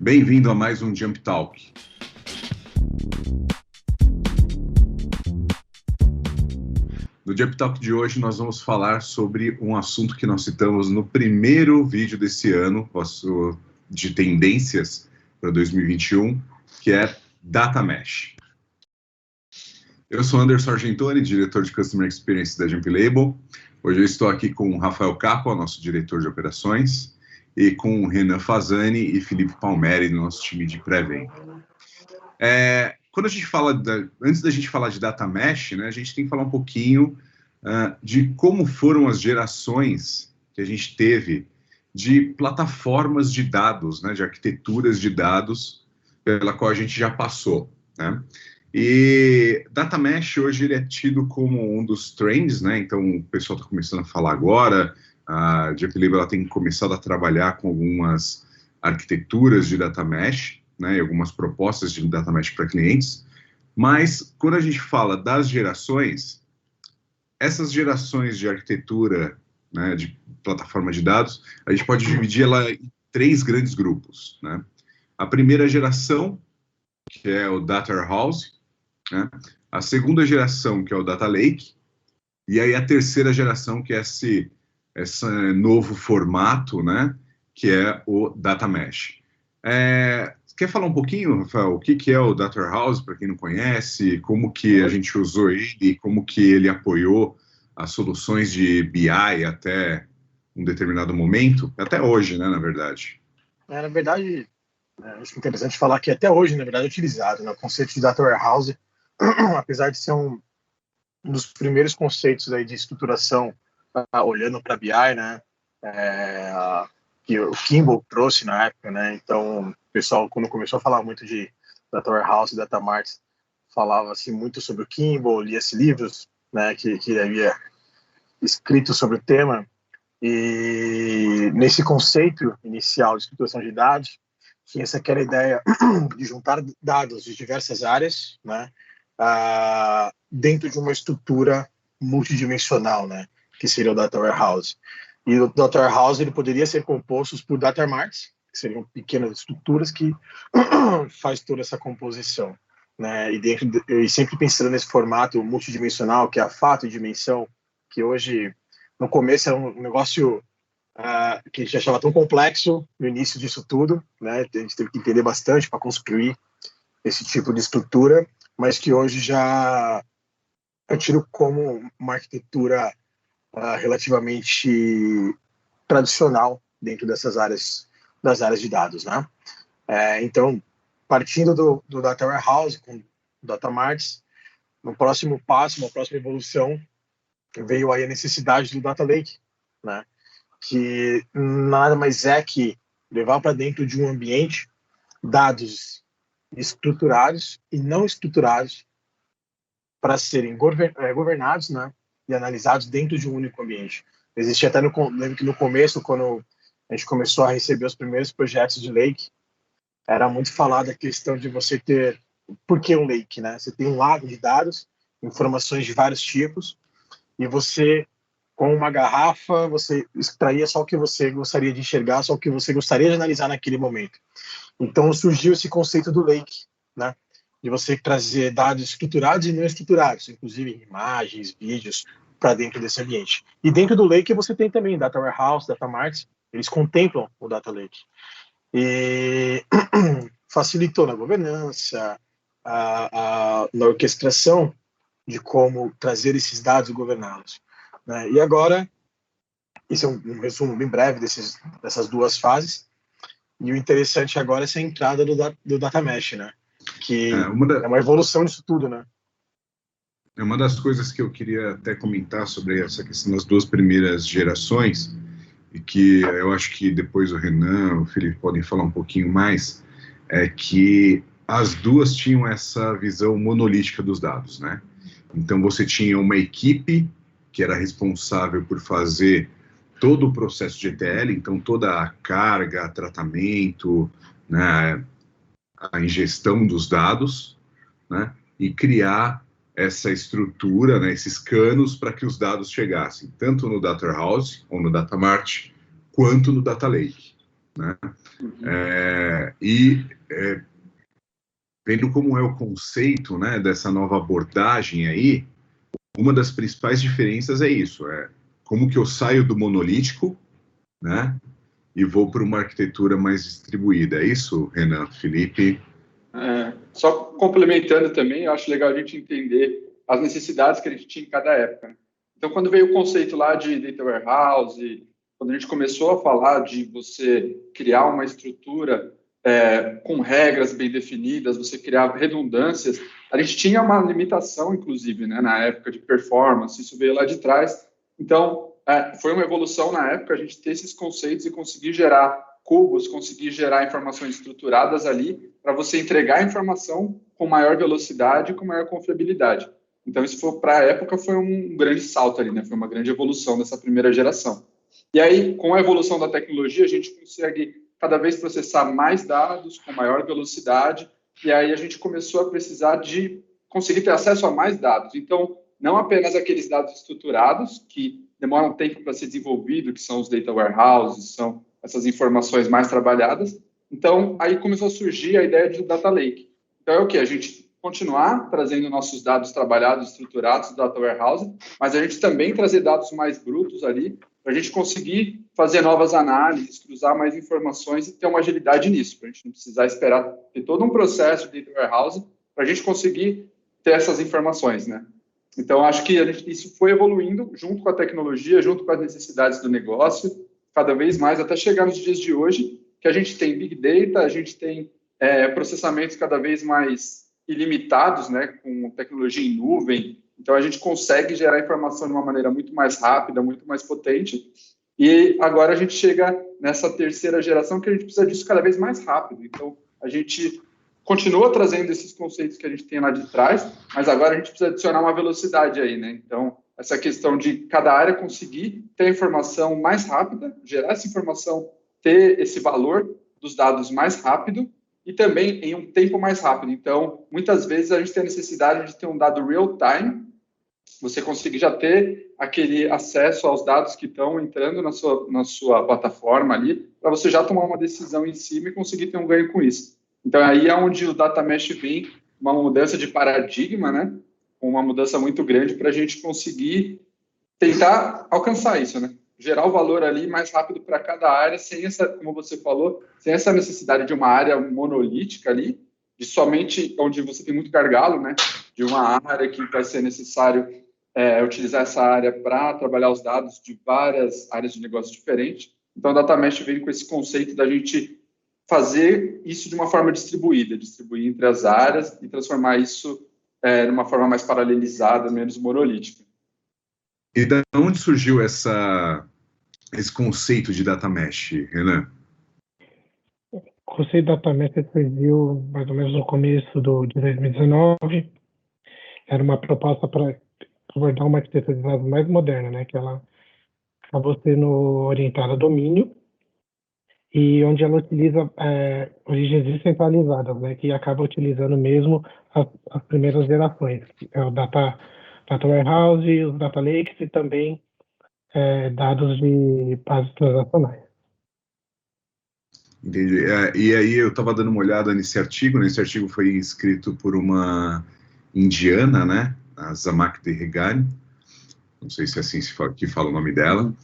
Bem-vindo a mais um Jump Talk. No Jump Talk de hoje nós vamos falar sobre um assunto que nós citamos no primeiro vídeo desse ano, de tendências para 2021, que é Data Mesh. Eu sou Anderson Argentoni, diretor de Customer Experience da Jump Label. Hoje eu estou aqui com o Rafael Capua, nosso diretor de operações, e com o Renan Fazani e Felipe Palmeri, do nosso time de pré-venda. Quando a gente fala, antes da gente falar de Data Mesh, né, a gente tem que falar um pouquinho de como foram as gerações que a gente teve de plataformas de dados, né, de arquiteturas de dados, pela qual a gente já passou, né? E Data Mesh hoje ele é tido como um dos trends, né? Então o pessoal está começando a falar agora. A Jump Label tem começado a trabalhar com algumas arquiteturas de Data Mesh, né? E algumas propostas de Data Mesh para clientes. Mas quando a gente fala das gerações, essas gerações de arquitetura, né, de plataforma de dados, a gente pode dividir ela em três grandes grupos, né? A primeira geração, que é o Data Warehouse, né? A segunda geração, que é o Data Lake, e aí a terceira geração, que é esse novo formato, né? Que é o Data Mesh. Quer falar um pouquinho, Rafael, o que é o Data Warehouse, para quem não conhece, como que a gente usou ele, como que ele apoiou as soluções de BI até um determinado momento, até hoje, né, na verdade? Na verdade, acho interessante falar que até hoje, na verdade, é utilizado, né, o conceito de Data Warehouse, apesar de ser um dos primeiros conceitos aí de estruturação, olhando para BI, né, que o Kimball trouxe na época, né, então o pessoal, quando começou a falar muito de Data Warehouse e Data Marts, falava assim, muito sobre o Kimball, lia-se livros, né, que havia escrito sobre o tema, e nesse conceito inicial de estruturação de dados, tinha aquela ideia de juntar dados de diversas áreas, né, dentro de uma estrutura multidimensional, né, que seria o Data Warehouse. E o Data Warehouse ele poderia ser composto por Data Marts, que seriam pequenas estruturas que faz toda essa composição, né, e sempre pensando nesse formato multidimensional, que é a fato e dimensão, que hoje, no começo, era um negócio que a gente achava tão complexo no início disso tudo, né? A gente teve que entender bastante para construir esse tipo de estrutura, mas que hoje já eu tiro como uma arquitetura relativamente tradicional dentro das áreas de dados, né? Então, partindo do Data Warehouse com Data Marts, no próximo passo, na próxima evolução, veio aí a necessidade do Data Lake, né? Que nada mais é que levar para dentro de um ambiente dados estruturados e não estruturados para serem governados, né, e analisados dentro de um único ambiente. Existia até lembro que no começo, quando a gente começou a receber os primeiros projetos de Lake, era muito falada a questão de você ter, por que um Lake, né? Você tem um lago de dados, informações de vários tipos, e você, com uma garrafa, você extraía só o que você gostaria de enxergar, só o que você gostaria de analisar naquele momento. Então surgiu esse conceito do lake, né? De você trazer dados estruturados e não estruturados, inclusive imagens, vídeos, para dentro desse ambiente. E dentro do lake você tem também Data Warehouse, Data Marts, eles contemplam o Data Lake. E facilitou na governança, na orquestração de como trazer esses dados e governá-los, né? E agora, isso é um resumo bem breve dessas duas fases, e o interessante agora é essa entrada do Data Mesh, né? Que é uma evolução disso tudo, né? É uma das coisas que eu queria até comentar sobre essa questão das duas primeiras gerações, e que eu acho que depois o Renan, o Felipe podem falar um pouquinho mais, é que as duas tinham essa visão monolítica dos dados, né? Então você tinha uma equipe que era responsável por fazer todo o processo de ETL, então toda a carga, tratamento, né, a ingestão dos dados, né, e criar essa estrutura, né, esses canos para que os dados chegassem, tanto no Data Warehouse ou no Data Mart, quanto no Data Lake. né? Vendo como é o conceito, né, dessa nova abordagem aí, uma das principais diferenças é isso, como que eu saio do monolítico, né, e vou para uma arquitetura mais distribuída. É isso, Renan, Felipe? Só complementando também, eu acho legal a gente entender as necessidades que a gente tinha em cada época. Então, quando veio o conceito lá de Data Warehouse, quando a gente começou a falar de você criar uma estrutura com regras bem definidas, você criar redundâncias, a gente tinha uma limitação, inclusive, né, na época de performance, isso veio lá de trás. Então, foi uma evolução na época a gente ter esses conceitos e conseguir gerar cubos, conseguir gerar informações estruturadas ali para você entregar a informação com maior velocidade e com maior confiabilidade. Então, isso para a época foi um grande salto ali, né? Foi uma grande evolução dessa primeira geração. E aí, com a evolução da tecnologia, a gente consegue cada vez processar mais dados com maior velocidade, e aí a gente começou a precisar de conseguir ter acesso a mais dados. Então, não apenas aqueles dados estruturados, que demoram tempo para ser desenvolvido, que são os data warehouses, são essas informações mais trabalhadas. Então, aí começou a surgir a ideia de data lake. Então, é o que? A gente continuar trazendo nossos dados trabalhados, estruturados do data warehouse, mas a gente também trazer dados mais brutos ali, para a gente conseguir fazer novas análises, cruzar mais informações e ter uma agilidade nisso, para a gente não precisar esperar ter todo um processo de data warehouse para a gente conseguir ter essas informações, né? Então, acho que isso foi evoluindo junto com a tecnologia, junto com as necessidades do negócio, cada vez mais, até chegar nos dias de hoje, que a gente tem Big Data, a gente tem processamentos cada vez mais ilimitados, né, com tecnologia em nuvem. Então, a gente consegue gerar informação de uma maneira muito mais rápida, muito mais potente. E agora a gente chega nessa terceira geração que a gente precisa disso cada vez mais rápido. Então, a gente continua trazendo esses conceitos que a gente tem lá de trás, mas agora a gente precisa adicionar uma velocidade aí, né? Então, essa questão de cada área conseguir ter a informação mais rápida, gerar essa informação, ter esse valor dos dados mais rápido e também em um tempo mais rápido. Então, muitas vezes a gente tem a necessidade de ter um dado real-time, você conseguir já ter aquele acesso aos dados que estão entrando na sua plataforma ali, para você já tomar uma decisão em cima e conseguir ter um ganho com isso. Então, aí é onde o Data Mesh vem, uma mudança de paradigma, né? Uma mudança muito grande para a gente conseguir tentar alcançar isso, né? Gerar o valor ali mais rápido para cada área, sem essa, como você falou, sem essa necessidade de uma área monolítica ali, de somente onde você tem muito gargalo, né? De uma área que vai ser necessário utilizar essa área para trabalhar os dados de várias áreas de negócio diferentes. Então, o Data Mesh vem com esse conceito da gente fazer isso de uma forma distribuída, distribuir entre as áreas e transformar isso numa forma mais paralelizada, menos monolítica. E de onde surgiu esse conceito de Data Mesh, Renan? O conceito de Data Mesh surgiu mais ou menos no começo de 2019. Era uma proposta para abordar uma arquitetura de dados mais moderna, né? Que ela acabou sendo orientada a domínio e onde ela utiliza origens descentralizadas, né? Que acaba utilizando mesmo as primeiras gerações. É o Data Warehouse, os Data Lakes e também dados de bases transacionais. Entendi. E aí eu estava dando uma olhada nesse artigo. Esse artigo foi escrito por uma indiana, né? A Zamak Dehghani. Não sei se é assim que fala o nome dela.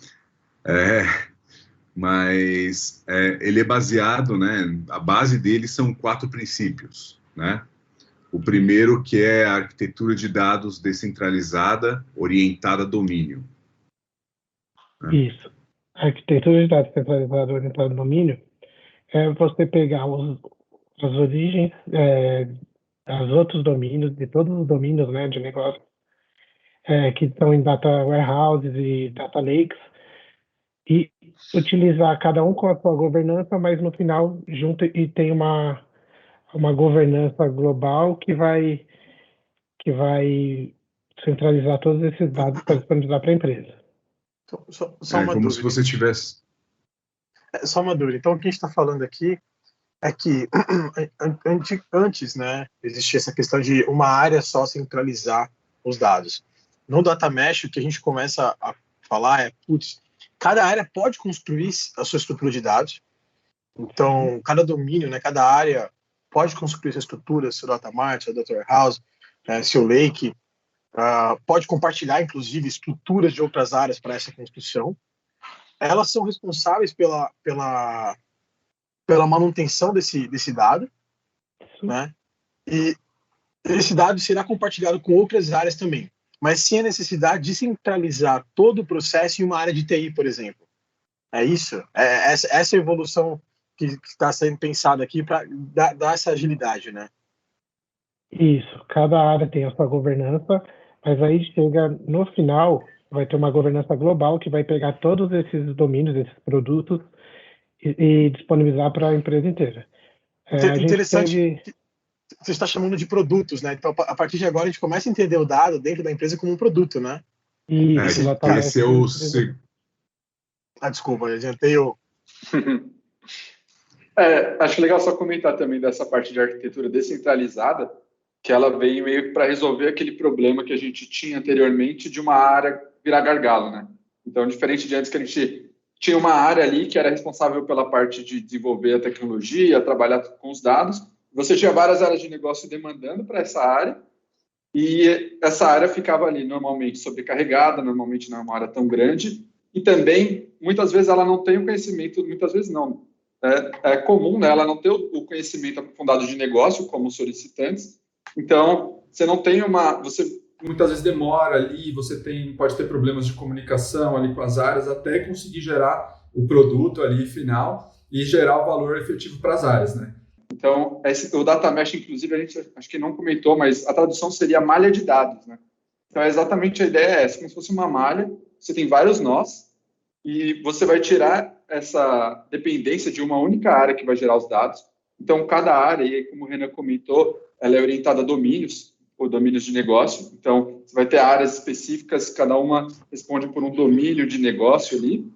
Mas ele é baseado, né? A base dele são 4 princípios, né? O primeiro que é a arquitetura de dados descentralizada, orientada a domínio. Né? Isso. A arquitetura de dados descentralizada, orientada a domínio, é você pegar as origens dos outros domínios, de todos os domínios, né, de negócio, que estão em data warehouses e data lakes, e utilizar cada um com a sua governança, mas no final junto e tem uma governança global que vai centralizar todos esses dados para disponibilizar para a empresa. Só uma como dúvida. Se você tivesse... Só uma dúvida. Então, o que a gente está falando aqui é que antes, né, existia essa questão de uma área só centralizar os dados. No Data Mesh, o que a gente começa a falar é, cada área pode construir a sua estrutura de dados Então, cada domínio, né, cada área pode construir sua estrutura, seu data mart, seu data warehouse, seu lake, pode compartilhar, inclusive, estruturas de outras áreas para essa construção. Elas são responsáveis pela manutenção desse dado, né? E esse dado será compartilhado com outras áreas também, mas sem a necessidade de centralizar todo o processo em uma área de TI, por exemplo. É isso? Essa evolução que está sendo pensada aqui para dar essa agilidade, né? Isso, cada área tem a sua governança, mas aí chega no final, vai ter uma governança global que vai pegar todos esses domínios, esses produtos e disponibilizar para a empresa inteira. Interessante. Você está chamando de produtos, né? Então, a partir de agora, a gente começa a entender o dado dentro da empresa como um produto, né? Esse é o... desculpa, eu adiantei o... Acho legal só comentar também dessa parte de arquitetura descentralizada, que ela veio meio para resolver aquele problema que a gente tinha anteriormente de uma área virar gargalo, né? Então, diferente de antes que a gente tinha uma área ali que era responsável pela parte de desenvolver a tecnologia, trabalhar com os dados, você tinha várias áreas de negócio demandando para essa área, e essa área ficava ali normalmente sobrecarregada, normalmente não é uma área tão grande, e também, muitas vezes, ela não tem o conhecimento, muitas vezes não, é comum, né, ela não ter o conhecimento aprofundado de negócio, como os solicitantes, então, você não tem você muitas vezes demora ali, você pode ter problemas de comunicação ali com as áreas, até conseguir gerar o produto ali final e gerar o valor efetivo para as áreas, né? Então, o Data Mesh, inclusive, a gente acho que não comentou, mas a tradução seria malha de dados, né? Então, exatamente a ideia é essa, como se fosse uma malha, você tem vários nós, e você vai tirar essa dependência de uma única área que vai gerar os dados. Então, cada área, e aí, como o Renan comentou, ela é orientada a domínios, ou domínios de negócio. Então, você vai ter áreas específicas, cada uma responde por um domínio de negócio ali.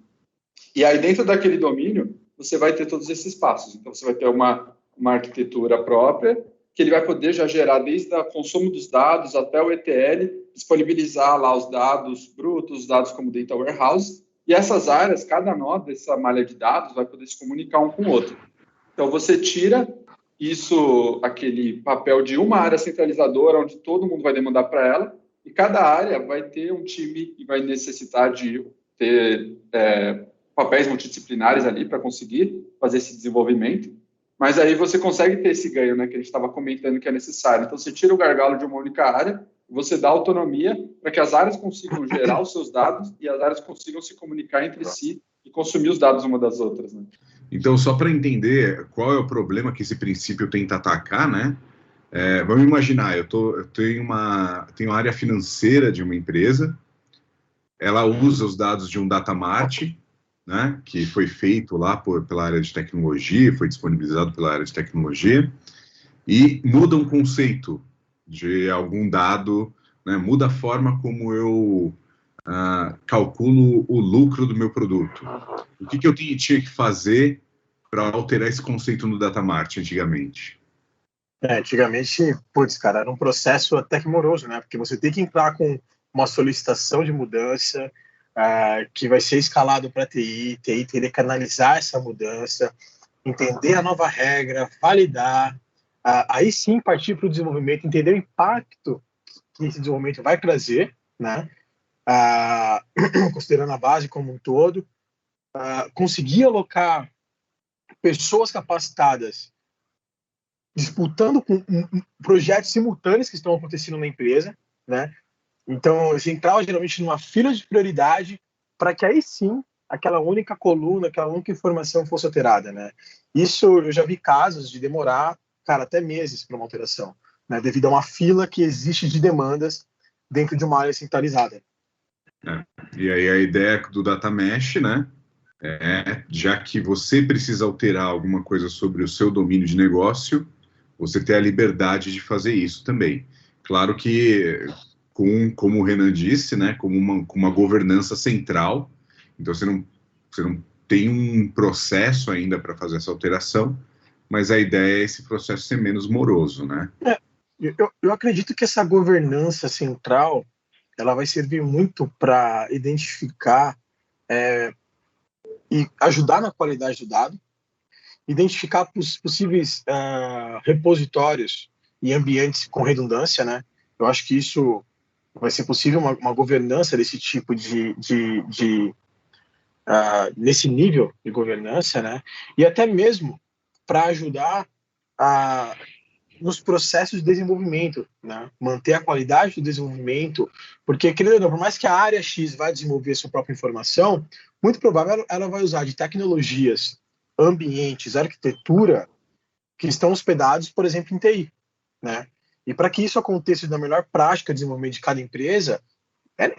E aí, dentro daquele domínio, você vai ter todos esses passos. Então, você vai ter uma arquitetura própria, que ele vai poder já gerar desde o consumo dos dados até o ETL, disponibilizar lá os dados brutos, os dados como data warehouse, e essas áreas, cada nó dessa malha de dados vai poder se comunicar um com o outro. Então, você tira aquele papel de uma área centralizadora, onde todo mundo vai demandar para ela, e cada área vai ter um time e vai necessitar de ter papéis multidisciplinares ali para conseguir fazer esse desenvolvimento. Mas aí você consegue ter esse ganho, né, que a gente estava comentando que é necessário. Então, você tira o gargalo de uma única área, você dá autonomia para que as áreas consigam gerar os seus dados e as áreas consigam se comunicar entre si e consumir os dados uma das outras, né? Então, só para entender qual é o problema que esse princípio tenta atacar, né? Vamos imaginar, eu tenho uma área financeira de uma empresa, ela usa os dados de um data mart, né, que foi feito lá pela área de tecnologia, foi disponibilizado pela área de tecnologia, e muda um conceito de algum dado, né, muda a forma como eu calculo o lucro do meu produto. O que eu tinha que fazer para alterar esse conceito no data mart antigamente? Antigamente, cara, era um processo até que moroso, né? Porque você tem que entrar com uma solicitação de mudança, que vai ser escalado para a TI teria que analisar essa mudança, entender a nova regra, validar, aí sim partir para o desenvolvimento, entender o impacto que esse desenvolvimento vai trazer, né? Considerando a base como um todo, conseguir alocar pessoas capacitadas disputando com projetos simultâneos que estão acontecendo na empresa, né? Então, você entrava geralmente numa fila de prioridade para que aí sim aquela única coluna, aquela única informação fosse alterada, né? Isso eu já vi casos de demorar, cara, até meses para uma alteração, né? Devido a uma fila que existe de demandas dentro de uma área centralizada. E aí a ideia do Data Mesh, né? Já que você precisa alterar alguma coisa sobre o seu domínio de negócio, você ter a liberdade de fazer isso também. Claro que, como o Renan disse, né, com uma governança central, então você não tem um processo ainda para fazer essa alteração, mas a ideia é esse processo ser menos moroso, né? Eu acredito que essa governança central, ela vai servir muito para identificar e ajudar na qualidade do dado. identificar possíveis repositórios e ambientes com redundância, né? Eu acho que isso vai ser possível uma governança desse tipo nesse nível de governança, né? E até mesmo para ajudar nos processos de desenvolvimento, né? Manter a qualidade do desenvolvimento, porque, querendo ou não, por mais que a área X vá desenvolver sua própria informação, muito provável ela vai usar de tecnologias, ambientes, arquitetura que estão hospedados, por exemplo, em TI, né? E para que isso aconteça na melhor prática de desenvolvimento de cada empresa,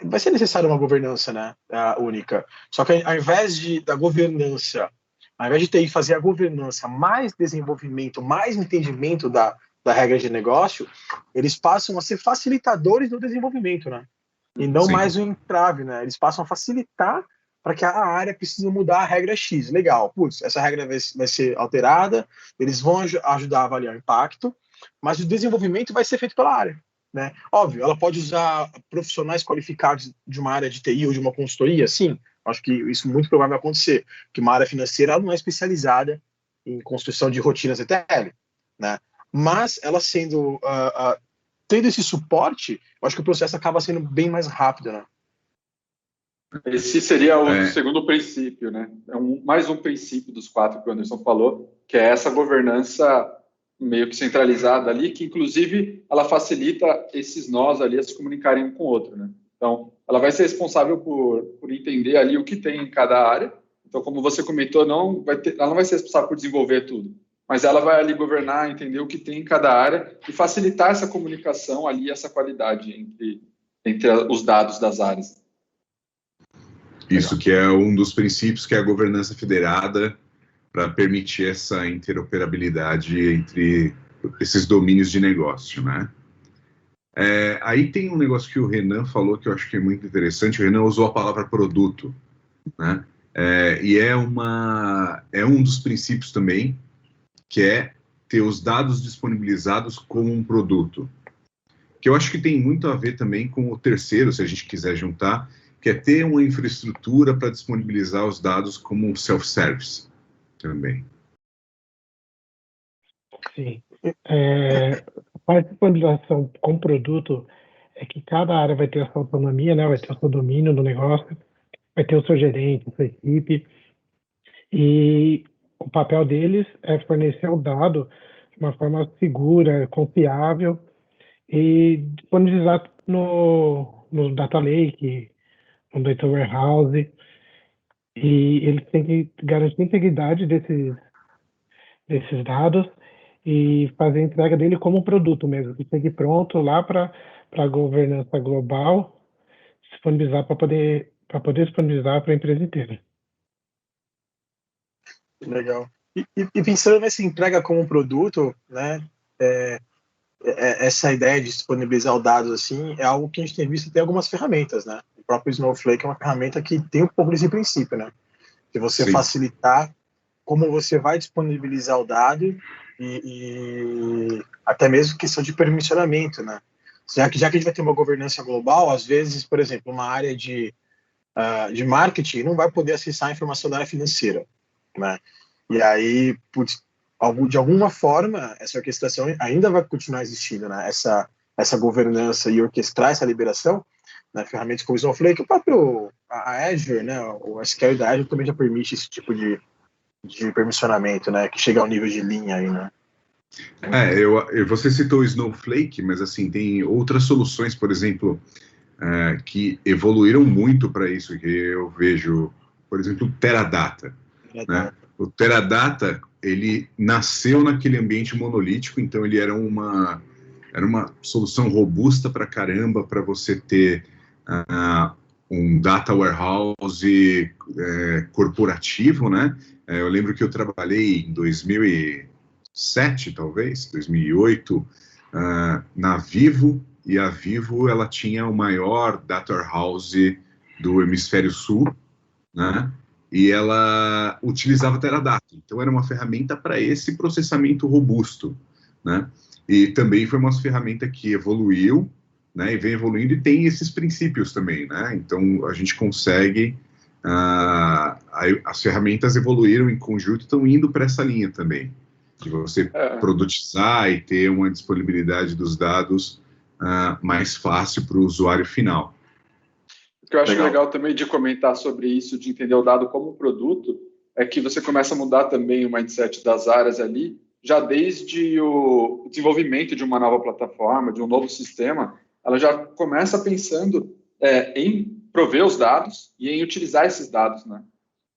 vai ser necessário uma governança, né, única. Só que ao invés da governança, ao invés de TI fazer a governança, mais desenvolvimento, mais entendimento da regra de negócio, eles passam a ser facilitadores do desenvolvimento, né? E não Sim. mais um entrave, né? Eles passam a facilitar para que a área precise mudar a regra X. Legal, putz, essa regra vai ser alterada, eles vão ajudar a avaliar o impacto, mas o desenvolvimento vai ser feito pela área, né? Óbvio, ela pode usar profissionais qualificados de uma área de TI ou de uma consultoria, sim. Acho que isso muito provável vai acontecer, que uma área financeira ela não é especializada em construção de rotinas ETL, né? Mas ela tendo esse suporte, eu acho que o processo acaba sendo bem mais rápido, né? Esse seria o segundo princípio, né? Mais um princípio dos 4 que o Anderson falou, que é essa governança meio que centralizada ali, que inclusive ela facilita esses nós ali a se comunicarem um com o outro, né? Então, ela vai ser responsável por entender ali o que tem em cada área. Então, como você comentou, ela não vai ser responsável por desenvolver tudo, mas ela vai ali governar, entender o que tem em cada área e facilitar essa comunicação ali, essa qualidade entre os dados das áreas. Isso que é um dos princípios, que é a governança federada, para permitir essa interoperabilidade entre esses domínios de negócio, né? Aí tem um negócio que o Renan falou que eu acho que é muito interessante. O Renan usou a palavra produto, né? E é um dos princípios também, que é ter os dados disponibilizados como um produto, que eu acho que tem muito a ver também com o terceiro, se a gente quiser juntar, que é ter uma infraestrutura para disponibilizar os dados como um self-service também. Sim. A parte de disponibilização com produto é que cada área vai ter a sua autonomia, né? Vai ter o seu domínio do negócio, vai ter o seu gerente, a sua equipe, e o papel deles é fornecer o dado de uma forma segura, confiável e disponibilizar no Data Lake, no Data Warehouse, e eles têm que garantir a integridade desses dados e fazer a entrega dele como produto mesmo, que chegue pronto lá para a governança global, disponibilizar para poder disponibilizar para a empresa inteira. Legal. E pensando nessa entrega como produto, né, essa ideia de disponibilizar os dados assim é algo que a gente tem visto em algumas ferramentas, né? O próprio Snowflake é uma ferramenta que tem um pouco desse princípio, né? De você Sim. facilitar como você vai disponibilizar o dado e até mesmo questão de permissionamento, né? Já que a gente vai ter uma governança global, às vezes, por exemplo, uma área de marketing não vai poder acessar a informação da área financeira, né? E aí, de alguma forma, essa orquestração ainda vai continuar existindo, né? Essa governança e orquestrar essa liberação, né? Ferramentas como o Snowflake, o próprio a Azure, né? O SQL da Azure também já permite esse tipo de permissionamento, né? Que chega ao nível de linha aí, né? Você citou o Snowflake, mas assim, tem outras soluções, por exemplo, que evoluíram muito para isso, que eu vejo, por exemplo, o Teradata, né? O Teradata, ele nasceu naquele ambiente monolítico, então ele era uma solução robusta para caramba, para você ter um data warehouse corporativo, né? Eu lembro que eu trabalhei em 2007, talvez, 2008, na Vivo, e a Vivo, ela tinha o maior data warehouse do hemisfério sul, né? E ela utilizava Teradata. Então, era uma ferramenta para esse processamento robusto, né? E também foi uma ferramenta que evoluiu, né? E vem evoluindo e tem esses princípios também, né? Então, a gente consegue as ferramentas evoluíram em conjunto e estão indo para essa linha também, de você produtizar e ter uma disponibilidade dos dados mais fácil para o usuário final. O que eu acho legal também de comentar sobre isso, de entender o dado como produto, é que você começa a mudar também o mindset das áreas ali, já desde o desenvolvimento de uma nova plataforma, de um novo sistema, ela já começa pensando em prover os dados e em utilizar esses dados, né?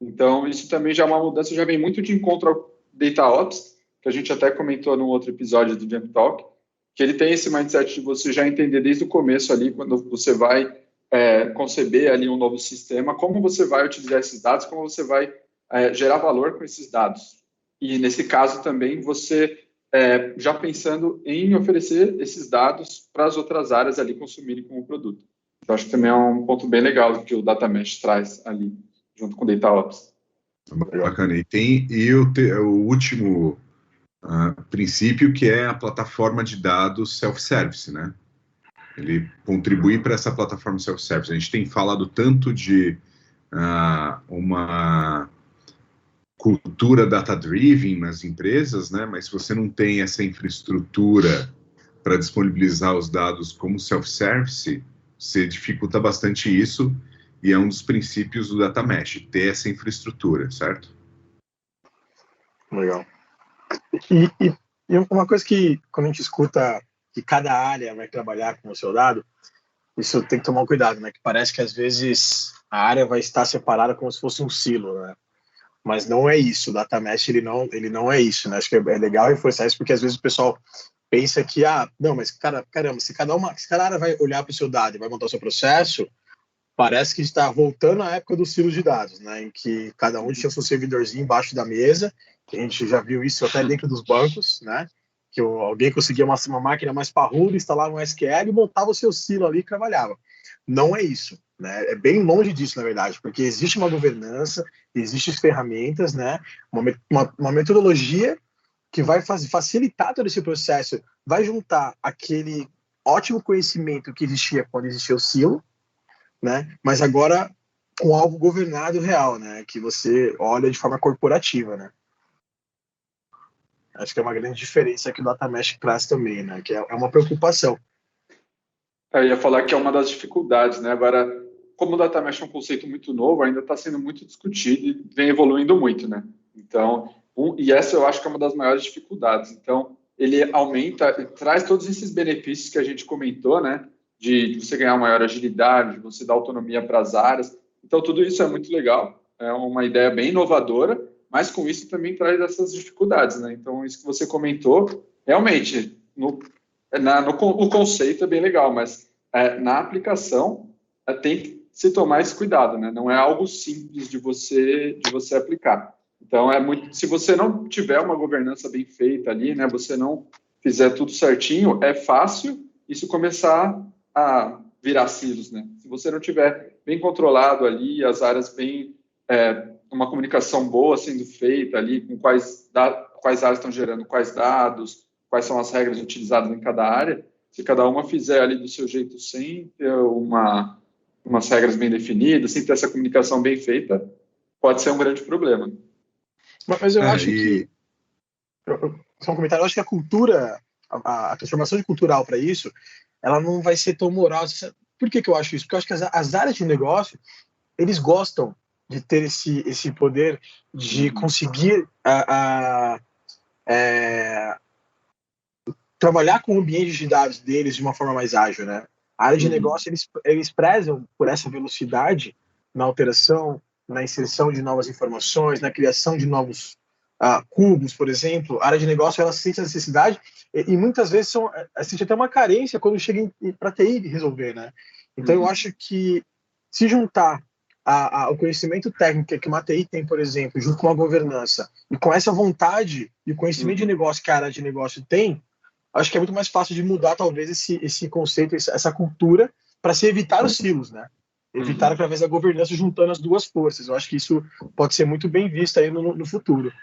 Então, isso também já é uma mudança, já vem muito de encontro ao DataOps, que a gente até comentou num outro episódio do Jump Talk, que ele tem esse mindset de você já entender desde o começo ali, quando você vai conceber ali um novo sistema, como você vai utilizar esses dados, como você vai gerar valor com esses dados. E, nesse caso, também, você já pensando em oferecer esses dados para as outras áreas ali consumirem como produto. Então, acho que também é um ponto bem legal que o Data Mesh traz ali, junto com o DataOps. Bacana. E tem o último princípio, que é a plataforma de dados self-service, né? Ele contribui para essa plataforma self-service. A gente tem falado tanto de uma cultura data-driven nas empresas, né? Mas se você não tem essa infraestrutura para disponibilizar os dados como self-service, você dificulta bastante isso, e é um dos princípios do Data Mesh, ter essa infraestrutura, certo? Legal. E uma coisa que, quando a gente escuta que cada área vai trabalhar com o seu dado, isso tem que tomar cuidado, né? Que parece que, às vezes, a área vai estar separada como se fosse um silo, né? Mas não é isso. O Data Mesh, ele não é isso, né? Acho que é legal reforçar isso, porque, às vezes, o pessoal pensa que, não, mas, caramba, se cada área vai olhar para o seu dado e vai montar o seu processo, parece que está voltando à época dos silos de dados, né? Em que cada um tinha o seu servidorzinho embaixo da mesa, que a gente já viu isso até dentro dos bancos, né? Que alguém conseguia uma máquina mais parruda, instalava um SQL e montava o seu silo ali e trabalhava. Não é isso, né? É bem longe disso, na verdade, porque existe uma governança, existem ferramentas, né? Uma metodologia que vai facilitar todo esse processo, vai juntar aquele ótimo conhecimento que existia quando existia o silo, né? Mas agora com algo governado real, né? Que você olha de forma corporativa, né? Acho que é uma grande diferença que o Data Mesh traz também, né? Que é uma preocupação. Eu ia falar que é uma das dificuldades, né? Agora, como o Data Mesh é um conceito muito novo, ainda está sendo muito discutido e vem evoluindo muito, né? Então, e essa eu acho que é uma das maiores dificuldades. Então, ele traz todos esses benefícios que a gente comentou, né? De você ganhar maior agilidade, de você dar autonomia para as áreas. Então, tudo isso é muito legal. É uma ideia bem inovadora, mas com isso também traz essas dificuldades, né? Então, isso que você comentou, realmente, o conceito é bem legal, mas na aplicação tem que se tomar esse cuidado, né? Não é algo simples de você aplicar. Então, se você não tiver uma governança bem feita ali, né? Você não fizer tudo certinho, é fácil isso começar a virar silos, né? Se você não tiver bem controlado ali, as áreas bem, uma comunicação boa sendo feita ali, com quais áreas estão gerando quais dados, quais são as regras utilizadas em cada área, se cada uma fizer ali do seu jeito sem ter umas regras bem definidas, sem ter essa comunicação bem feita, pode ser um grande problema. Mas eu acho que... Só um comentário. Eu acho que a cultura, a transformação cultural para isso, ela não vai ser tão moral. Por que eu acho isso? Porque eu acho que as áreas de negócio, eles gostam de ter esse poder de conseguir trabalhar com o ambiente de dados deles de uma forma mais ágil, né? A área de negócio, eles prezam por essa velocidade na alteração, na inserção de novas informações, na criação de novos cubos, por exemplo. A área de negócio, ela sente a necessidade e muitas vezes sente até uma carência quando chega para a TI resolver, né? Então, eu acho que se juntar o conhecimento técnico que uma TI tem, por exemplo, junto com a governança, e com essa vontade e o conhecimento de negócio que a área de negócio tem, acho que é muito mais fácil de mudar, talvez, esse conceito, essa cultura, para se evitar os silos, né? Evitar através da governança, juntando as duas forças. Eu acho que isso pode ser muito bem visto aí no futuro.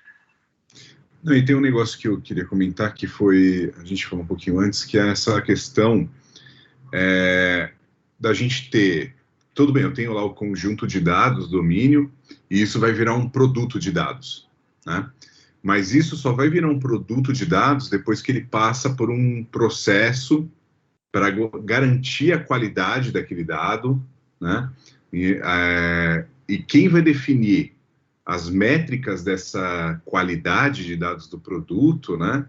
Não, e tem um negócio que eu queria comentar, que a gente falou um pouquinho antes, que é essa questão da gente ter tudo bem, eu tenho lá o conjunto de dados, domínio, e isso vai virar um produto de dados, né? Mas isso só vai virar um produto de dados depois que ele passa por um processo para garantir a qualidade daquele dado, né? E quem vai definir as métricas dessa qualidade de dados do produto, né?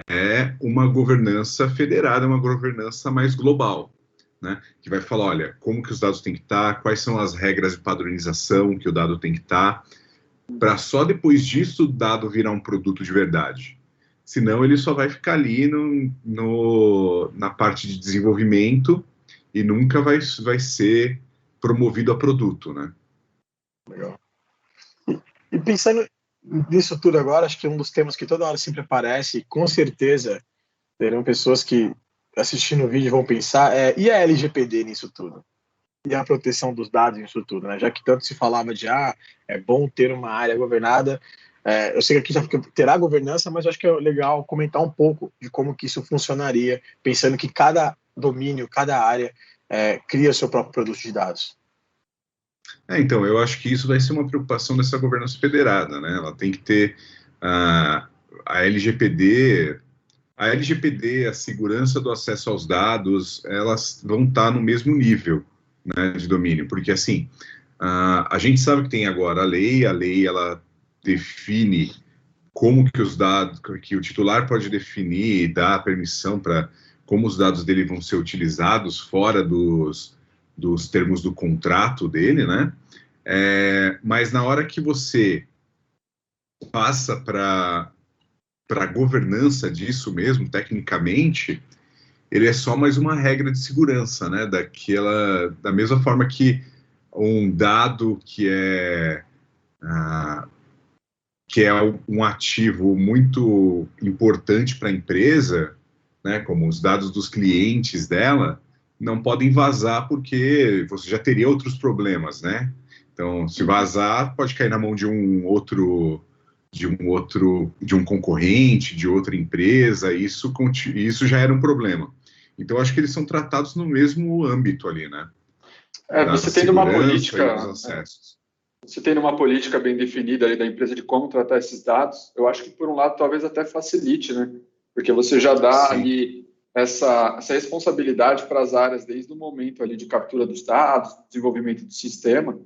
É uma governança federada, uma governança mais global, né? Que vai falar, olha, como que os dados têm que estar, quais são as regras de padronização que o dado tem que estar, para só depois disso o dado virar um produto de verdade. Senão ele só vai ficar ali na parte de desenvolvimento e nunca vai ser promovido a produto, né? Legal. E pensando nisso tudo agora, acho que um dos temas que toda hora sempre aparece, e com certeza terão pessoas que assistindo o vídeo vão pensar, e a LGPD nisso tudo? E a proteção dos dados nisso tudo, né? Já que tanto se falava de, é bom ter uma área governada, eu sei que aqui já terá governança, mas eu acho que é legal comentar um pouco de como que isso funcionaria, pensando que cada domínio, cada área cria seu próprio produto de dados. Então, eu acho que isso vai ser uma preocupação dessa governança federada, né? Ela tem que ter a LGPD, a segurança do acesso aos dados, elas vão estar no mesmo nível, né, de domínio, porque assim, a gente sabe que tem agora a lei ela define como que os dados, que o titular pode definir e dar permissão para como os dados dele vão ser utilizados fora dos termos do contrato dele, né? Mas na hora que você passa para a governança disso mesmo, tecnicamente, ele é só mais uma regra de segurança, né? Da mesma forma que um dado que é um ativo muito importante para a empresa, né? Como os dados dos clientes dela, não podem vazar porque você já teria outros problemas, né? Então, se vazar, pode cair na mão de um concorrente, de outra empresa, isso já era um problema. Então, acho que eles são tratados no mesmo âmbito ali, né? Você tendo uma política, você tendo uma política bem definida ali da empresa de como tratar esses dados, eu acho que, por um lado, talvez até facilite, né? Porque você já dá ali essa responsabilidade para as áreas desde o momento ali de captura dos dados, desenvolvimento do sistema,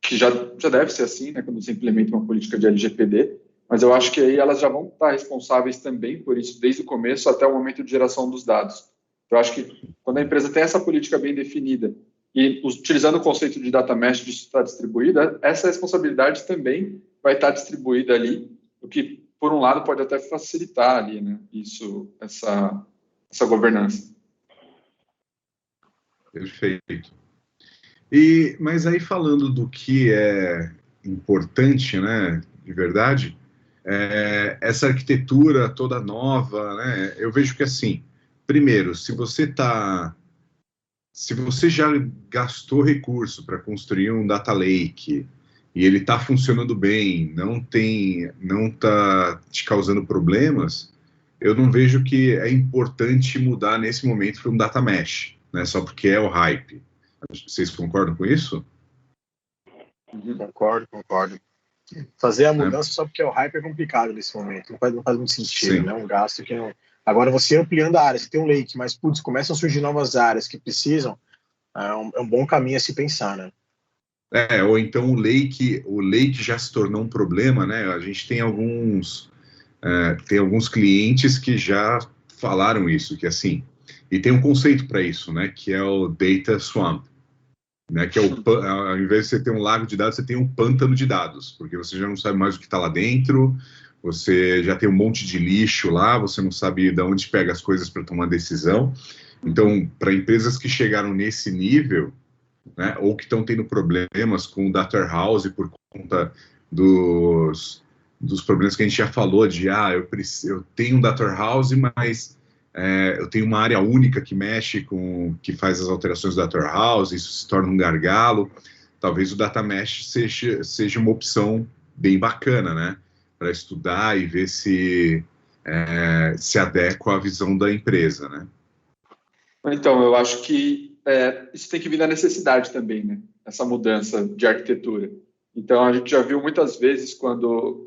que já deve ser assim, né, quando você implementa uma política de LGPD, mas eu acho que aí elas já vão estar responsáveis também por isso, desde o começo até o momento de geração dos dados. Eu acho que quando a empresa tem essa política bem definida e utilizando o conceito de data mesh, disso está distribuída, essa responsabilidade também vai estar distribuída ali, o que, por um lado, pode até facilitar ali, né, essa governança. Perfeito. Mas aí falando do que é importante, né, de verdade, essa arquitetura toda nova, né, eu vejo que assim, primeiro, se você já gastou recurso para construir um data lake e ele está funcionando bem, não está te causando problemas, eu não vejo que é importante mudar nesse momento para um data mesh, né, só porque é o hype. Vocês concordam com isso? Concordo. Fazer a mudança só porque é o hype é complicado nesse momento. Não faz muito sentido, né? Um gasto que não... Agora, você ampliando a área, você tem um lake, mas, começam a surgir novas áreas que precisam, é um bom caminho a se pensar, né? Ou então o lake já se tornou um problema, né? A gente tem alguns clientes que já falaram isso, que assim, e tem um conceito para isso, né? Que é o data swamp. Né, que ao invés de você ter um lago de dados, você tem um pântano de dados, porque você já não sabe mais o que está lá dentro, você já tem um monte de lixo lá, você não sabe de onde pega as coisas para tomar decisão. Então, para empresas que chegaram nesse nível, né, ou que estão tendo problemas com o data warehouse por conta dos problemas que a gente já falou, de eu tenho um data warehouse, mas eu tenho uma área única que que faz as alterações do data warehouse, isso se torna um gargalo. Talvez o data mesh seja uma opção bem bacana, né, para estudar e ver se adequa à visão da empresa, né? Então, eu acho que isso tem que vir da necessidade também, né? Essa mudança de arquitetura. Então, a gente já viu muitas vezes quando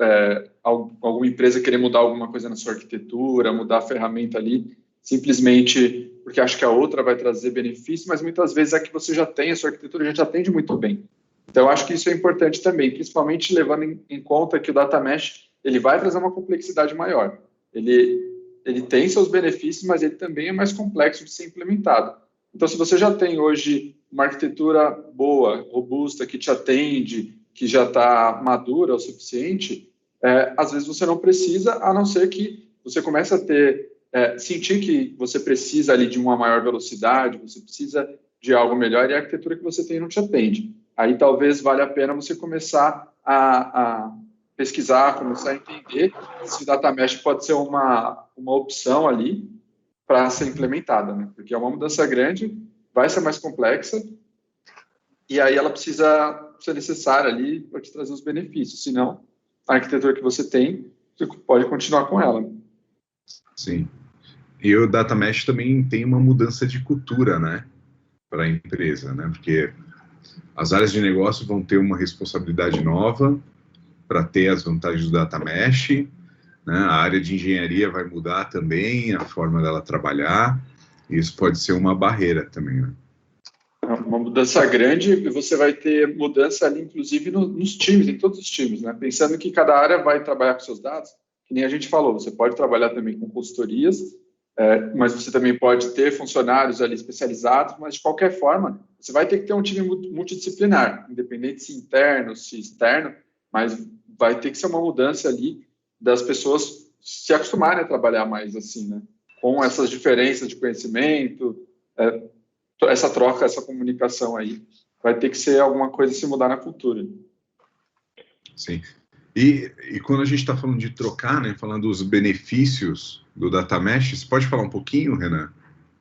alguma empresa querer mudar alguma coisa na sua arquitetura, mudar a ferramenta ali, simplesmente porque acha que a outra vai trazer benefício, mas muitas vezes a que você já tem, a sua arquitetura já te atende muito bem. Então, acho que isso é importante também, principalmente levando em conta que o Data Mesh ele vai trazer uma complexidade maior. Ele tem seus benefícios, mas ele também é mais complexo de ser implementado. Então, se você já tem hoje uma arquitetura boa, robusta, que te atende, que já está madura o suficiente, às vezes você não precisa, a não ser que você comece a sentir que você precisa ali de uma maior velocidade, você precisa de algo melhor e a arquitetura que você tem não te atende. Aí talvez valha a pena você começar a pesquisar, começar a entender se o Data Mesh pode ser uma opção ali para ser implementada, né? Porque é uma mudança grande, vai ser mais complexa, e aí ela precisa ser necessária ali para te trazer os benefícios, senão a arquitetura que você tem, você pode continuar com ela. Sim. E o Data Mesh também tem uma mudança de cultura, né, para a empresa, né, porque as áreas de negócio vão ter uma responsabilidade nova para ter as vantagens do Data Mesh, né, a área de engenharia vai mudar também, a forma dela trabalhar, e isso pode ser uma barreira também, né. Uma mudança grande, e você vai ter mudança ali, inclusive, nos times, em todos os times, né? Pensando que cada área vai trabalhar com seus dados, que nem a gente falou, você pode trabalhar também com consultorias, mas você também pode ter funcionários ali especializados, mas de qualquer forma, você vai ter que ter um time multidisciplinar, independente se interno, se externo, mas vai ter que ser uma mudança ali das pessoas se acostumarem a trabalhar mais assim, né? Com essas diferenças de conhecimento, essa troca, essa comunicação aí, vai ter que ser alguma coisa se mudar na cultura. Sim. E quando a gente está falando de trocar, né, falando dos benefícios do Data Mesh, você pode falar um pouquinho, Renan?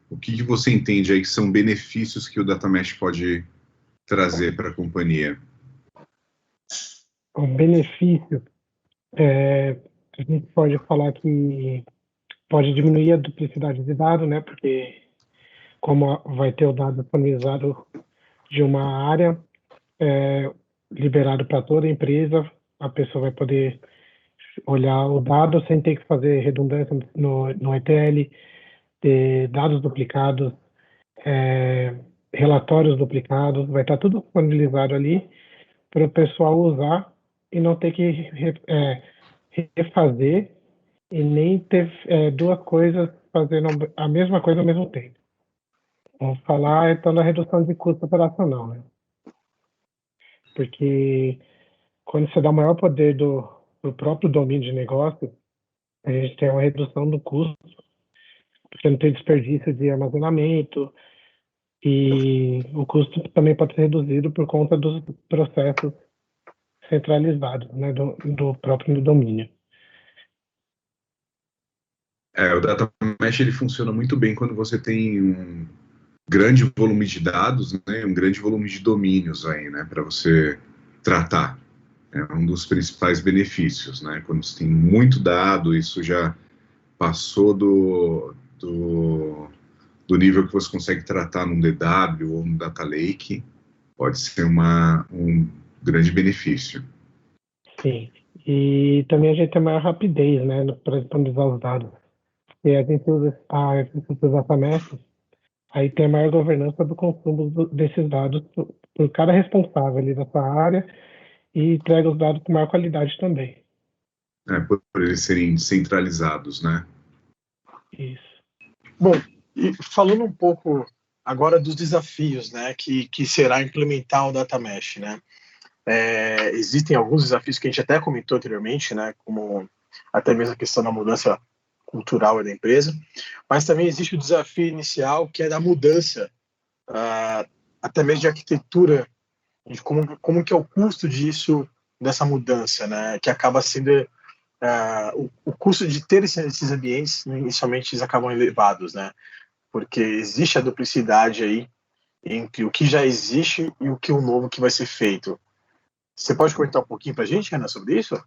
O que você entende aí que são benefícios que o Data Mesh pode trazer para a companhia? O benefício, a gente pode falar que pode diminuir a duplicidade de dados, né? Porque como vai ter o dado disponibilizado de uma área, liberado para toda a empresa, a pessoa vai poder olhar o dado sem ter que fazer redundância no ETL, ter dados duplicados, relatórios duplicados, vai estar tudo disponibilizado ali para o pessoal usar e não ter que refazer e nem ter duas coisas fazendo a mesma coisa ao mesmo tempo. Vamos falar então da redução de custo operacional, né? Porque quando você dá maior poder do próprio domínio de negócio, a gente tem uma redução do custo, porque não tem desperdício de armazenamento, e o custo também pode ser reduzido por conta dos processos centralizados, né, do próprio domínio. O Data Mesh ele funciona muito bem quando você tem um grande volume de dados, né, um grande volume de domínios aí, né, para você tratar. É um dos principais benefícios, né? Quando você tem muito dado, isso já passou do nível que você consegue tratar num DW ou num Data Lake, pode ser um grande benefício. Sim, e também a gente tem maior rapidez, né, para disponibilizar os dados. E a gente usa a infraestrutura Data Mesh, aí tem a maior governança do consumo desses dados por cada responsável ali dessa área, e entrega os dados com maior qualidade também. Por eles serem centralizados, né? Isso. Bom, e falando um pouco agora dos desafios, né, que será implementar o Data Mesh, né? Existem alguns desafios que a gente até comentou anteriormente, né, como até mesmo a questão da mudança cultural da empresa, mas também existe o desafio inicial, que é da mudança, até mesmo de arquitetura, de como que é o custo dessa mudança, né, que acaba sendo o custo de ter esses ambientes, inicialmente, eles acabam elevados, né, porque existe a duplicidade aí entre o que já existe e o novo que vai ser feito. Você pode comentar um pouquinho para a gente, Renan, sobre isso?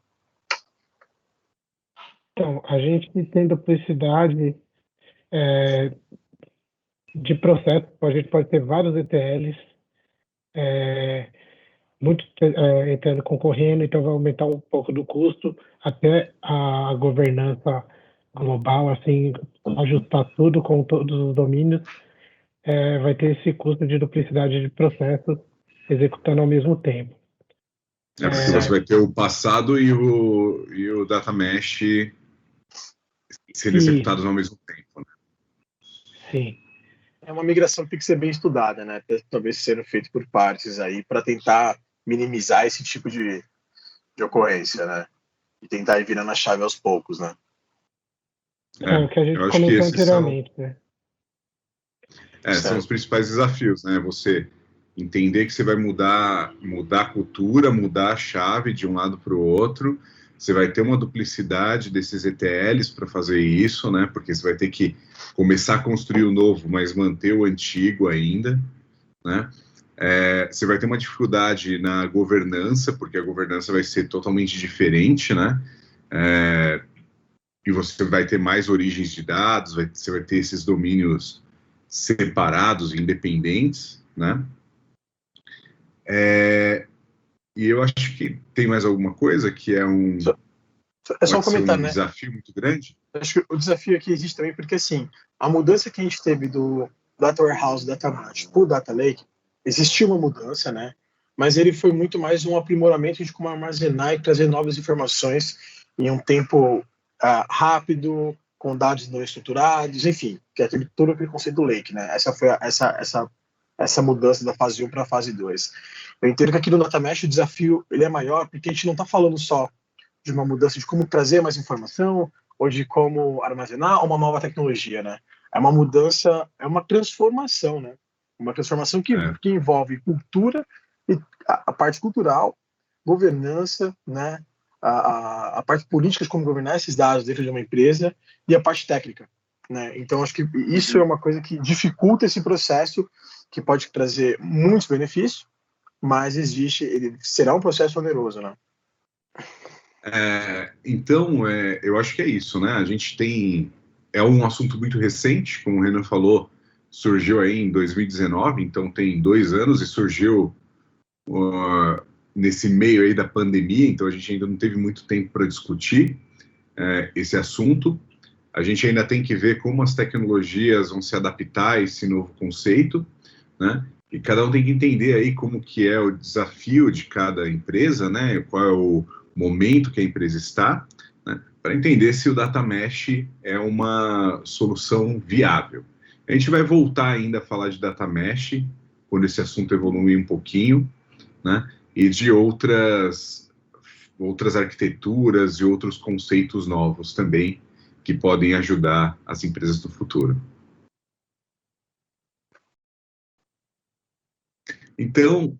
Então, a gente tem duplicidade de processo, a gente pode ter vários ETLs, muito ETL concorrendo, então vai aumentar um pouco do custo, até a governança global, assim, ajustar tudo com todos os domínios, vai ter esse custo de duplicidade de processos executando ao mesmo tempo. Porque você vai ter o passado e o data mesh sendo executados ao mesmo tempo, né? Sim. É uma migração que tem que ser bem estudada, né? Talvez sendo feito por partes aí, para tentar minimizar esse tipo de ocorrência, né? E tentar ir virando a chave aos poucos, né? O que a gente comentou anteriormente, né? São os principais desafios, né? Você entender que você vai mudar a cultura, mudar a chave de um lado para o outro. Você vai ter uma duplicidade desses ETLs para fazer isso, né? Porque você vai ter que começar a construir o novo, mas manter o antigo ainda, né? Você vai ter uma dificuldade na governança, porque a governança vai ser totalmente diferente, né? E você vai ter mais origens de dados, você vai ter esses domínios separados, independentes, né? E eu acho que tem mais alguma coisa que é só um comentário, né? Desafio muito grande. Acho que o desafio aqui existe também porque, assim, a mudança que a gente teve do Data Warehouse, Data Mart para o Data Lake, existiu uma mudança, né? Mas ele foi muito mais um aprimoramento de como armazenar e trazer novas informações em um tempo rápido, com dados não estruturados, enfim, que é todo aquele conceito do Lake, né? Essa foi essa mudança da fase 1 para a fase 2. Eu entendo que aqui no Data Mesh o desafio ele é maior, porque a gente não está falando só de uma mudança de como trazer mais informação, ou de como armazenar uma nova tecnologia, né? É uma mudança, é uma transformação, né? Uma transformação que envolve cultura, e a parte cultural, governança, né? A parte política de como governar esses dados dentro de uma empresa e a parte técnica, né? Então, acho que isso é uma coisa que dificulta esse processo, que pode trazer muitos benefícios, mas ele será um processo oneroso, né? Então, eu acho que é isso, né? A gente tem... É um assunto muito recente, como o Renan falou, surgiu aí em 2019, então tem 2 anos, e surgiu nesse meio aí da pandemia, então a gente ainda não teve muito tempo para discutir esse assunto. A gente ainda tem que ver como as tecnologias vão se adaptar a esse novo conceito, né? E cada um tem que entender aí como que é o desafio de cada empresa, né? Qual é o momento que a empresa está, né? Para entender se o Data Mesh é uma solução viável. A gente vai voltar ainda a falar de Data Mesh quando esse assunto evoluir um pouquinho, né? E de outras arquiteturas e outros conceitos novos também que podem ajudar as empresas do futuro. Então,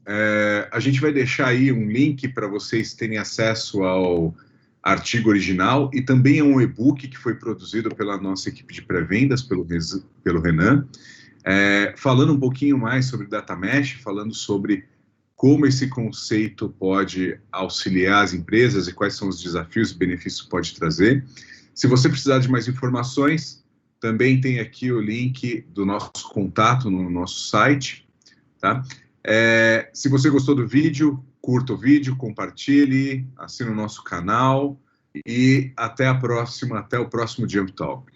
a gente vai deixar aí um link para vocês terem acesso ao artigo original e também a um e-book que foi produzido pela nossa equipe de pré-vendas, pelo Renan, falando um pouquinho mais sobre Data Mesh, falando sobre como esse conceito pode auxiliar as empresas e quais são os desafios e benefícios que pode trazer. Se você precisar de mais informações, também tem aqui o link do nosso contato no nosso site, tá? Se você gostou do vídeo, curta o vídeo, compartilhe, assine o nosso canal e até o próximo Jump Talk.